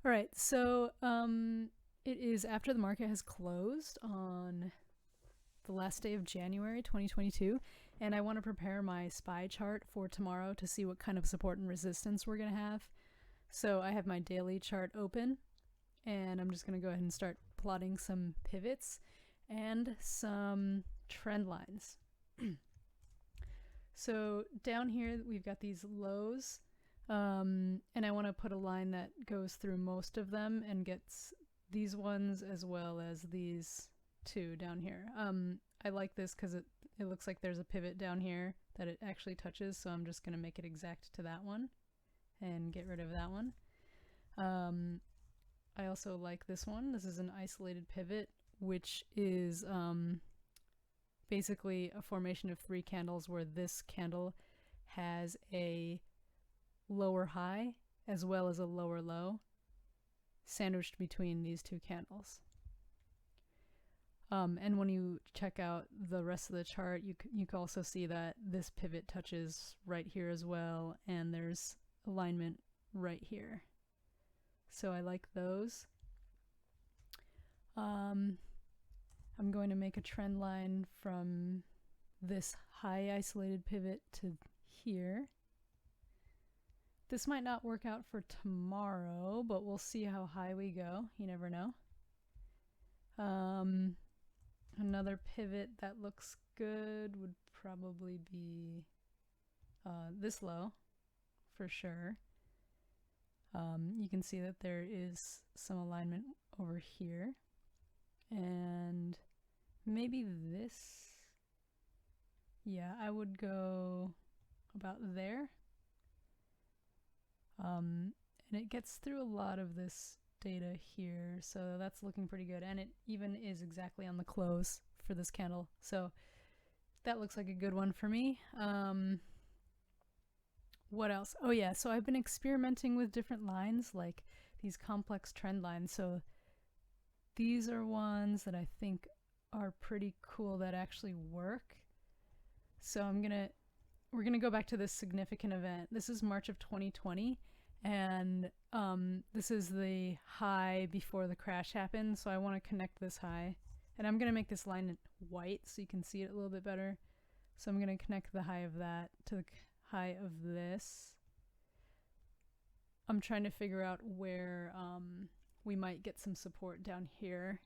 All right, so it is after the market has closed on the last day of January 2022, and I want to prepare my SPY chart for tomorrow to see what kind of support and resistance we're going to have. So I have my daily chart open, and I'm just going to go ahead and start plotting some pivots and some trend lines. So down here we've got these lows, and I want to put a line that goes through most of them and gets these ones as well as these two down here. I like this because it looks like there's a pivot down here that it actually touches, so I'm just going to make it exact to that one and get rid of that one. I also like this one. This is an isolated pivot, which is basically a formation of 3 candles where this candle has a lower high as well as a lower low sandwiched between these 2 candles. And when you check out the rest of the chart, you can also see that this pivot touches right here as well, and there's alignment right here. So I like those. I'm going to make a trend line from this high isolated pivot to here. This might not work out for tomorrow, but we'll see how high we go. You never know. Another pivot that looks good would probably be this low, for sure. You can see that there is some alignment over here. And maybe this. Yeah, I would go about there. And it gets through a lot of this data here, so that's looking pretty good, and it even is exactly on the close for this candle, so that looks like a good one for me. What else? Oh yeah, so I've been experimenting with different lines, like these complex trend lines. So these are ones that I think are pretty cool that actually work. So we're gonna go back to this significant event. This is March of 2020, and this is the high before the crash happened. So I want to connect this high, and I'm gonna make this line white so you can see it a little bit better. So I'm gonna connect the high of that to the high of this. I'm trying to figure out where we might get some support down here.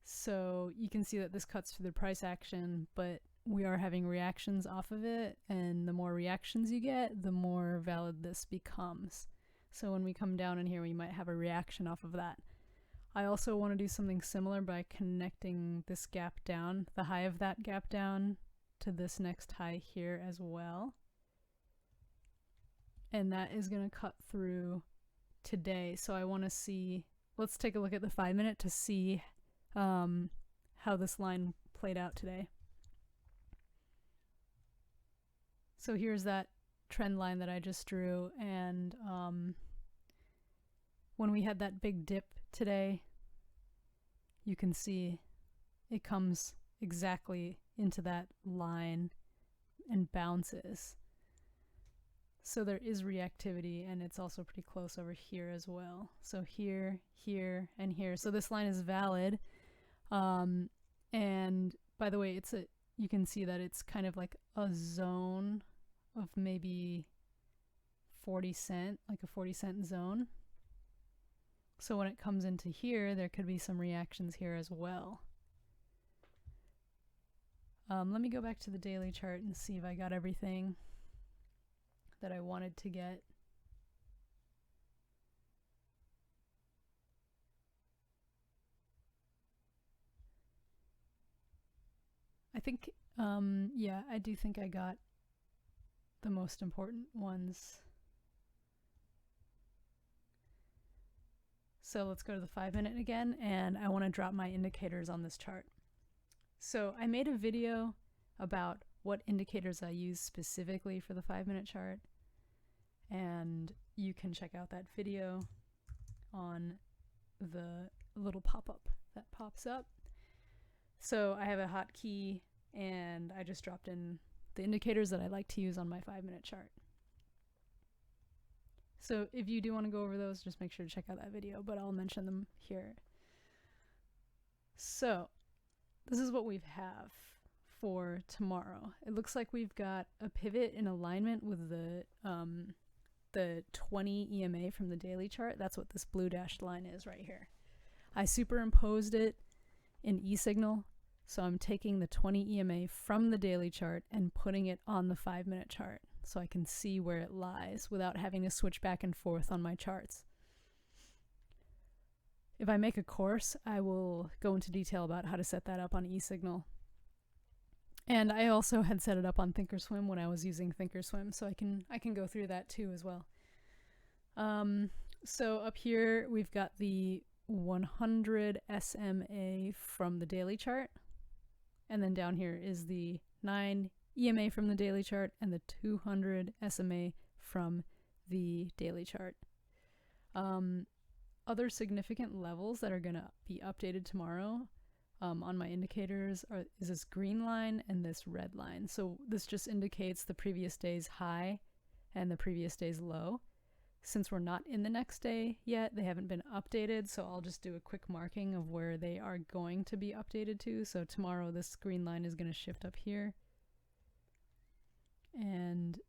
So you can see that this cuts through the price action, but we are having reactions off of it, and the more reactions you get, the more valid this becomes. So when we come down in here, we might have a reaction off of that. I also want to do something similar by connecting this gap down, the high of that gap down, to this next high here as well. And that is going to cut through today. So I want to see, let's take a look at the 5-minute to see how this line played out today. So here's that trend line that I just drew, and when we had that big dip today, you can see it comes exactly into that line and bounces. So there is reactivity, and it's also pretty close over here as well. So here, here, and here. So this line is valid. And by the way, you can see that it's kind of like a zone of maybe 40 cent, like a 40-cent zone. So when it comes into here, there could be some reactions here as well. Let me go back to the daily chart and see if I got everything that I wanted to get. I think, yeah, I do think I got the most important ones. So let's go to the 5-minute again, and I want to drop my indicators on this chart. So I made a video about what indicators I use specifically for the 5-minute chart, and you can check out that video on the little pop-up that pops up. So I have a hotkey, and I just dropped in the indicators that I like to use on my 5-minute chart. So if you do want to go over those, just make sure to check out that video, but I'll mention them here. So this is what we have for tomorrow. It looks like we've got a pivot in alignment with the 20 EMA from the daily chart. That's what this blue dashed line is right here. I superimposed it in eSignal, so I'm taking the 20 EMA from the daily chart and putting it on the 5-minute chart so I can see where it lies without having to switch back and forth on my charts. If I make a course, I will go into detail about how to set that up on eSignal. And I also had set it up on Thinkorswim when I was using Thinkorswim, so I can go through that too as well. So up here we've got the 100 SMA from the daily chart, and then down here is the 9 EMA from the daily chart and the 200 SMA from the daily chart. Other significant levels that are going to be updated tomorrow on my indicators is this green line and this red line. So this just indicates the previous day's high and the previous day's low. Since we're not in the next day yet, they haven't been updated, so I'll just do a quick marking of where they are going to be updated to. So tomorrow this green line is going to shift up here. And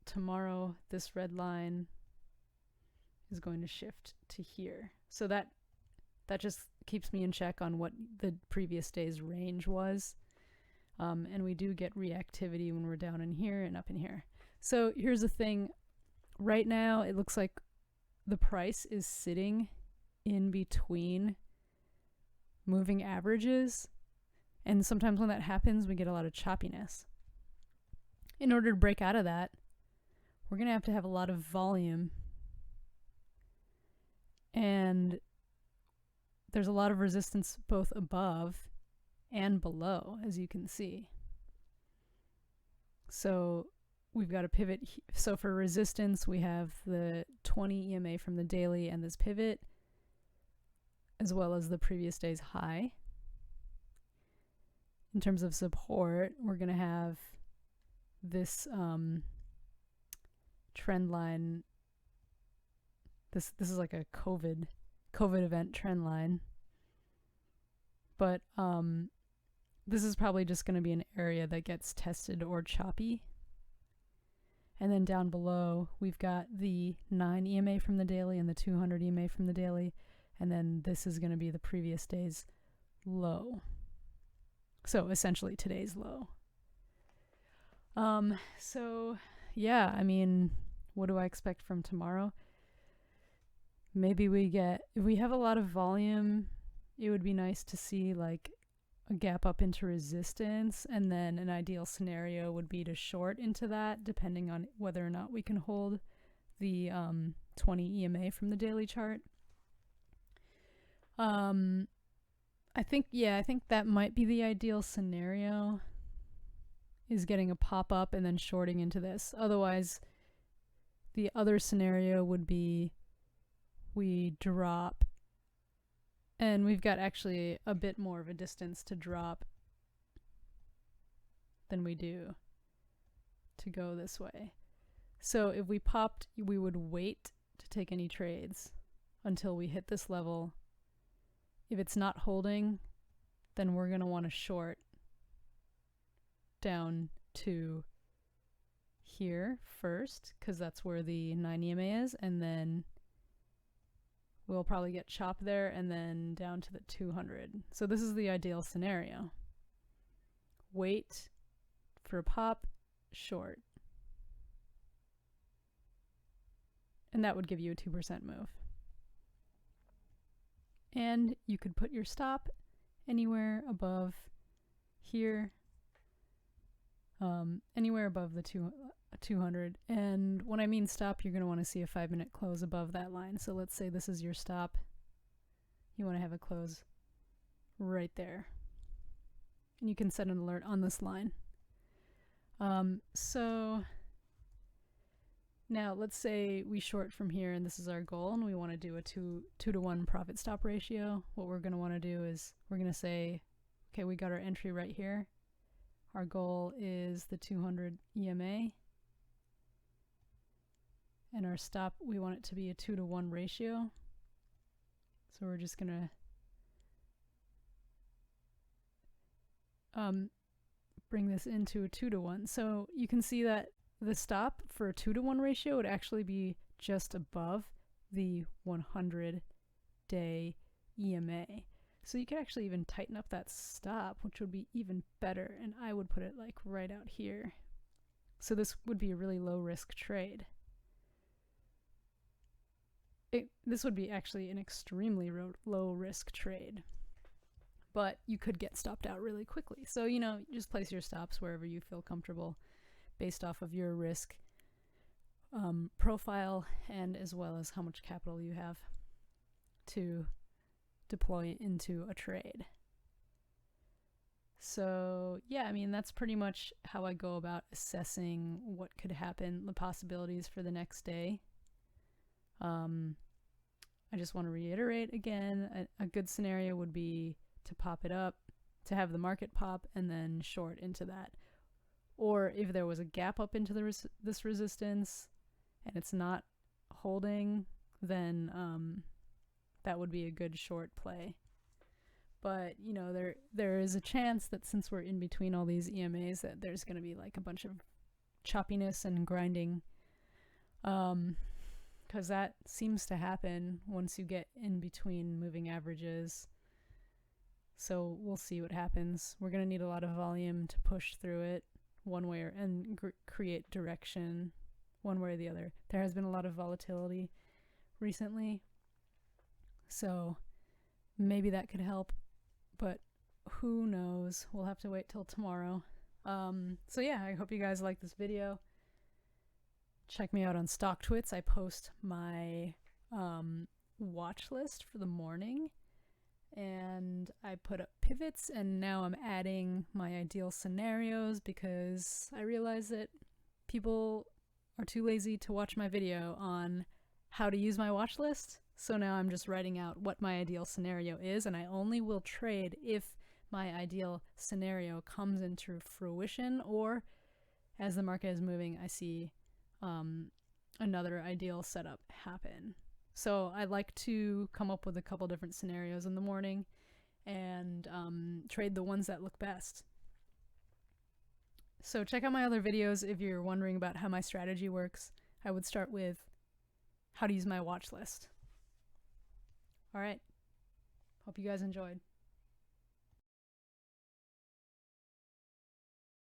tomorrow this red line is going to shift to here. So that just keeps me in check on what the previous day's range was. And we do get reactivity when we're down in here and up in here. So here's the thing. Right now, it looks like the price is sitting in between moving averages. And sometimes when that happens, we get a lot of choppiness. In order to break out of that, we're going to have a lot of volume. And there's a lot of resistance both above and below, as you can see. So we've got a pivot. So for resistance, we have the 20 EMA from the daily and this pivot, as well as the previous day's high. In terms of support, we're going to have this trend line. This is like a COVID event trend line. But this is probably just going to be an area that gets tested or choppy. And then down below, we've got the 9 EMA from the daily and the 200 EMA from the daily. And then this is going to be the previous day's low. So essentially today's low. So yeah, I mean, what do I expect from tomorrow? Maybe if we have a lot of volume, it would be nice to see like a gap up into resistance, and then an ideal scenario would be to short into that, depending on whether or not we can hold the 20 EMA from the daily chart. I think that might be the ideal scenario, is getting a pop up and then shorting into this. Otherwise, the other scenario would be we drop, and we've got actually a bit more of a distance to drop than we do to go this way. So if we popped, we would wait to take any trades until we hit this level. If it's not holding, then we're going to want to short down to here first, because that's where the 9 EMA is, and then we'll probably get chopped there and then down to the 200. So this is the ideal scenario. Wait for a pop, short. And that would give you a 2% move. And you could put your stop anywhere above here, anywhere above the 200. And when I mean stop, you're going to want to see a 5-minute close above that line. So let's say this is your stop. You want to have a close right there. And you can set an alert on this line. So now let's say we short from here and this is our goal, and we want to do a 2 to 1 profit stop ratio. What we're going to want to do is we're going to say, okay, we got our entry right here. Our goal is the 200 EMA. and our stop, we want it to be a 2-to-1 ratio. So we're just gonna bring this into a 2-to-1. So you can see that the stop for a 2-to-1 ratio would actually be just above the 100-day EMA. So you could actually even tighten up that stop, which would be even better. And I would put it like right out here. So this would be a really low risk trade. This would be actually an extremely low risk trade, but you could get stopped out really quickly. So, you know, just place your stops wherever you feel comfortable based off of your risk profile, and as well as how much capital you have to deploy into a trade. So yeah, I mean, that's pretty much how I go about assessing what could happen, the possibilities for the next day. I just want to reiterate again, a good scenario would be to pop it up, to have the market pop, and then short into that. Or if there was a gap up into this resistance and it's not holding, then that would be a good short play. But, you know, there is a chance that since we're in between all these EMAs that there's going to be like a bunch of choppiness and grinding, because that seems to happen once you get in between moving averages. So we'll see what happens. We're going to need a lot of volume to push through it one way and create direction one way or the other. There has been a lot of volatility recently, so maybe that could help, but who knows? We'll have to wait till tomorrow. So yeah, I hope you guys like this video. Check me out on StockTwits. I post my watch list for the morning, and I put up pivots, and now I'm adding my ideal scenarios because I realize that people are too lazy to watch my video on how to use my watch list. So now I'm just writing out what my ideal scenario is, and I only will trade if my ideal scenario comes into fruition, or as the market is moving, I see another ideal setup happen. So I like to come up with a couple different scenarios in the morning and trade the ones that look best. So check out my other videos if you're wondering about how my strategy works. I would start with how to use my watch list. All right. Hope you guys enjoyed.